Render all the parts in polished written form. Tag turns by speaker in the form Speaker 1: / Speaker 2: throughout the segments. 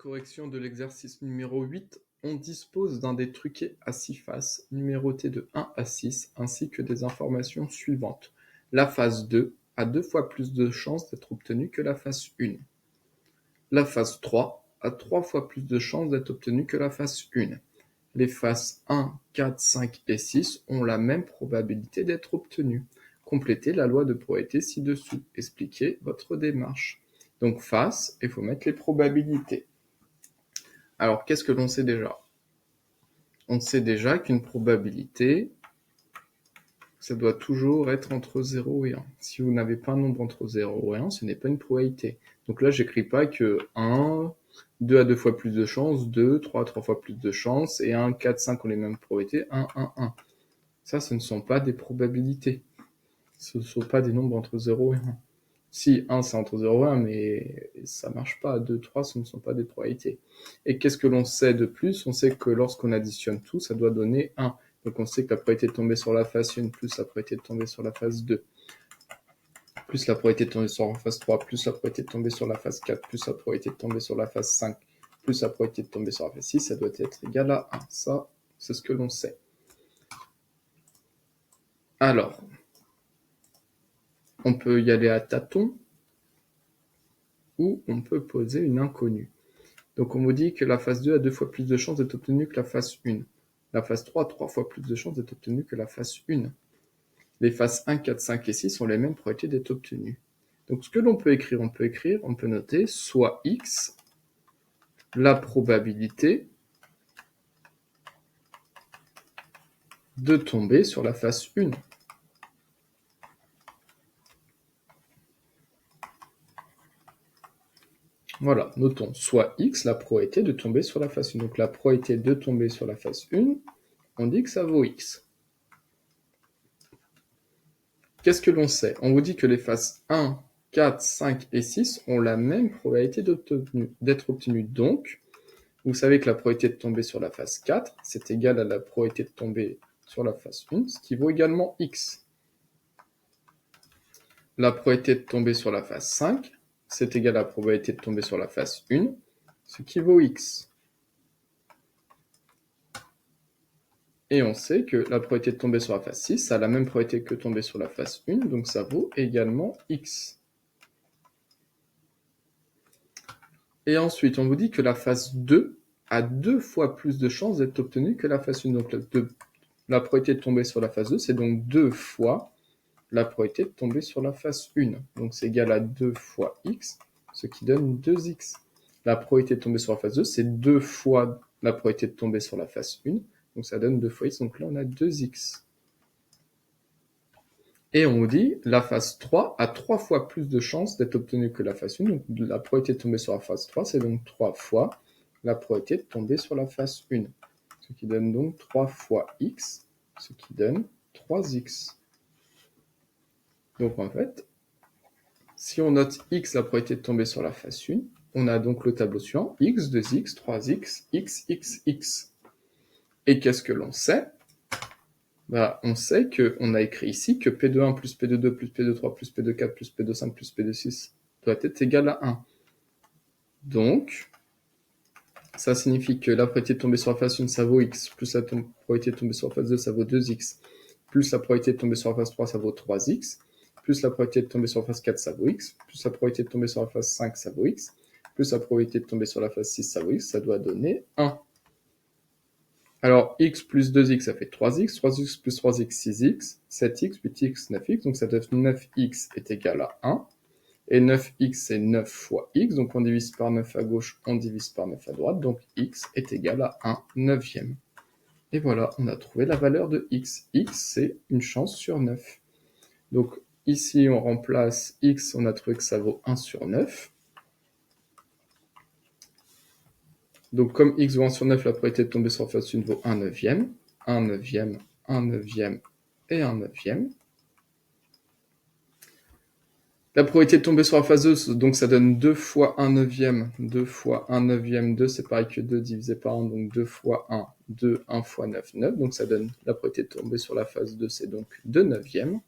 Speaker 1: Correction de l'exercice numéro 8. On dispose d'un dé truqué à 6 faces, numéroté de 1 à 6, ainsi que des informations suivantes. La face 2 a 2 fois plus de chances d'être obtenue que la face 1. La face 3 a 3 fois plus de chances d'être obtenue que la face 1. Les faces 1, 4, 5 et 6 ont la même probabilité d'être obtenues. Complétez la loi de probabilité ci-dessous. Expliquez votre démarche. Donc face, il faut mettre les probabilités. Alors, qu'est-ce que l'on sait déjà? On sait déjà qu'une probabilité, ça doit toujours être entre 0 et 1. Si vous n'avez pas un nombre entre 0 et 1, ce n'est pas une probabilité. Donc là, j'écris pas que 1, 2 a 2 fois plus de chances, 2, 3 a 3 fois plus de chances, et 1, 4, 5 ont les mêmes probabilités, 1, 1, 1. Ça, ce ne sont pas des probabilités. Ce ne sont pas des nombres entre 0 et 1. Si 1 c'est entre 0 et 1, mais ça marche pas. 2, 3, ce ne sont pas des probabilités. Et qu'est-ce que l'on sait de plus? On sait que lorsqu'on additionne tout, ça doit donner 1. Donc on sait que la probabilité de tomber sur la face 1 plus la probabilité de tomber sur la face 2, plus la probabilité de tomber sur la face 3, plus la probabilité de tomber sur la face 4, plus la probabilité de tomber sur la face 5, plus la probabilité de tomber sur la face 6, ça doit être égal à 1. Ça, c'est ce que l'on sait. Alors, on peut y aller à tâtons, ou on peut poser une inconnue. Donc on vous dit que la phase 2 a 2 fois plus de chances d'être obtenue que la phase 1. La phase 3 a 3 fois plus de chances d'être obtenue que la phase 1. Les phases 1, 4, 5 et 6 ont les mêmes probabilités d'être obtenues. Donc ce que l'on peut écrire, on peut noter soit x, la probabilité de tomber sur la phase 1. Voilà, notons soit x, la probabilité de tomber sur la phase 1. Donc la probabilité de tomber sur la phase 1, on dit que ça vaut x. Qu'est-ce que l'on sait? On vous dit que les phases 1, 4, 5 et 6 ont la même probabilité d'être obtenues. Donc, vous savez que la probabilité de tomber sur la phase 4, c'est égal à la probabilité de tomber sur la phase 1, ce qui vaut également x. La probabilité de tomber sur la phase 5, c'est égal à la probabilité de tomber sur la phase 1, ce qui vaut x. Et on sait que la probabilité de tomber sur la phase 6 a la même probabilité que tomber sur la phase 1, donc ça vaut également x. Et ensuite, on vous dit que la phase 2 a 2 fois plus de chances d'être obtenue que la phase 1. Donc la probabilité de tomber sur la phase 2, c'est donc 2 fois la probabilité de tomber sur la phase 1. Donc c'est égal à 2 fois x, ce qui donne 2x. La probabilité de tomber sur la phase 2, c'est 2 fois la probabilité de tomber sur la phase 1. Donc ça donne 2 fois x, donc là on a 2x. Et on vous dit, la phase 3 a 3 fois plus de chances d'être obtenue que la phase 1. Donc la probabilité de tomber sur la phase 3, c'est donc 3 fois la probabilité de tomber sur la phase 1. Ce qui donne donc 3 fois x, ce qui donne 3x. Donc en fait, si on note x, la probabilité de tomber sur la phase 1, on a donc le tableau suivant, x, 2x, 3x, x, x, x. Et qu'est-ce que l'on sait? On sait qu'on a écrit ici que P de 1 plus P de 2 plus P de 3 plus P de 4 plus P de 5 plus P de 6 doit être égal à 1. Donc, ça signifie que la probabilité de tomber sur la phase 1, ça vaut x, plus la probabilité de tomber sur la phase 2, ça vaut 2x, plus la probabilité de tomber sur la phase 3, ça vaut 3x, plus la probabilité de tomber sur la phase 4, ça vaut x, plus la probabilité de tomber sur la phase 5, ça vaut x, plus la probabilité de tomber sur la phase 6, ça vaut x, ça doit donner 1. Alors, x plus 2x, ça fait 3x, 3x plus 3x, 6x, 7x, 8x, 9x, donc ça donne 9x est égal à 1, et 9x, c'est 9 fois x, donc on divise par 9 à gauche, on divise par 9 à droite, donc x est égal à 1 neuvième. Et voilà, on a trouvé la valeur de x. X, c'est une chance sur 9. Donc ici, on remplace x, on a trouvé que ça vaut 1 sur 9. Donc, comme x vaut 1 sur 9, la probabilité de tomber sur la phase 1 vaut 1 neuvième, 1 neuvième, 1 neuvième et 1 neuvième. La probabilité de tomber sur la phase 2, donc ça donne 2 fois 1 neuvième, 2 fois 1 neuvième, 2, c'est pareil que 2 divisé par 1, donc 2 fois 1, 2, 1 fois 9, 9, donc ça donne la probabilité de tomber sur la phase 2, c'est donc 2 neuvièmes.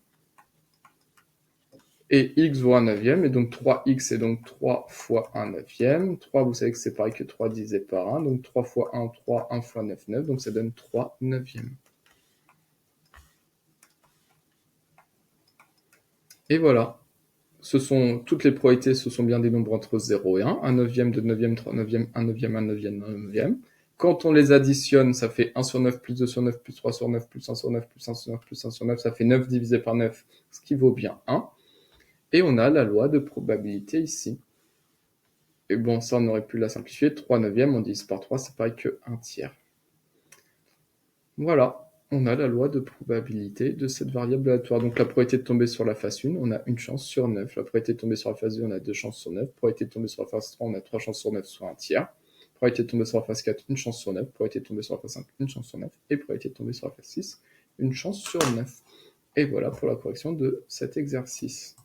Speaker 1: Et x vaut 1/9, et donc 3x est donc 3 fois 1/9. 3, vous savez que c'est pareil que 3 divisé par 1, donc 3 fois 1, 3, 1 fois 9, 9, donc ça donne 3/9. Et voilà, toutes les probabilités, ce sont bien des nombres entre 0 et 1, 1/9, 2/9, 3/9, 1/9, 1/9, 1/9. Quand on les additionne, ça fait 1 sur 9, plus 2 sur 9, plus 3 sur 9, plus 1 sur 9, plus 1 sur 9, plus 1 sur 9, ça fait 9 divisé par 9, ce qui vaut bien 1. Et on a la loi de probabilité ici. Et bon, ça, on aurait pu la simplifier. 3/9, on divise par 3, c'est pareil que 1/3. Voilà, on a la loi de probabilité de cette variable aléatoire. Donc la probabilité de tomber sur la face 1, on a une chance sur 9. La probabilité de tomber sur la face 2, on a 2 chances sur 9. La probabilité de tomber sur la face 3, on a 3 chances sur 9, soit 1/3. La probabilité de tomber sur la face 4, une chance sur 9. La probabilité de tomber sur la face 5, une chance sur 9. Et la probabilité de tomber sur la face 6, une chance sur 9. Et voilà pour la correction de cet exercice.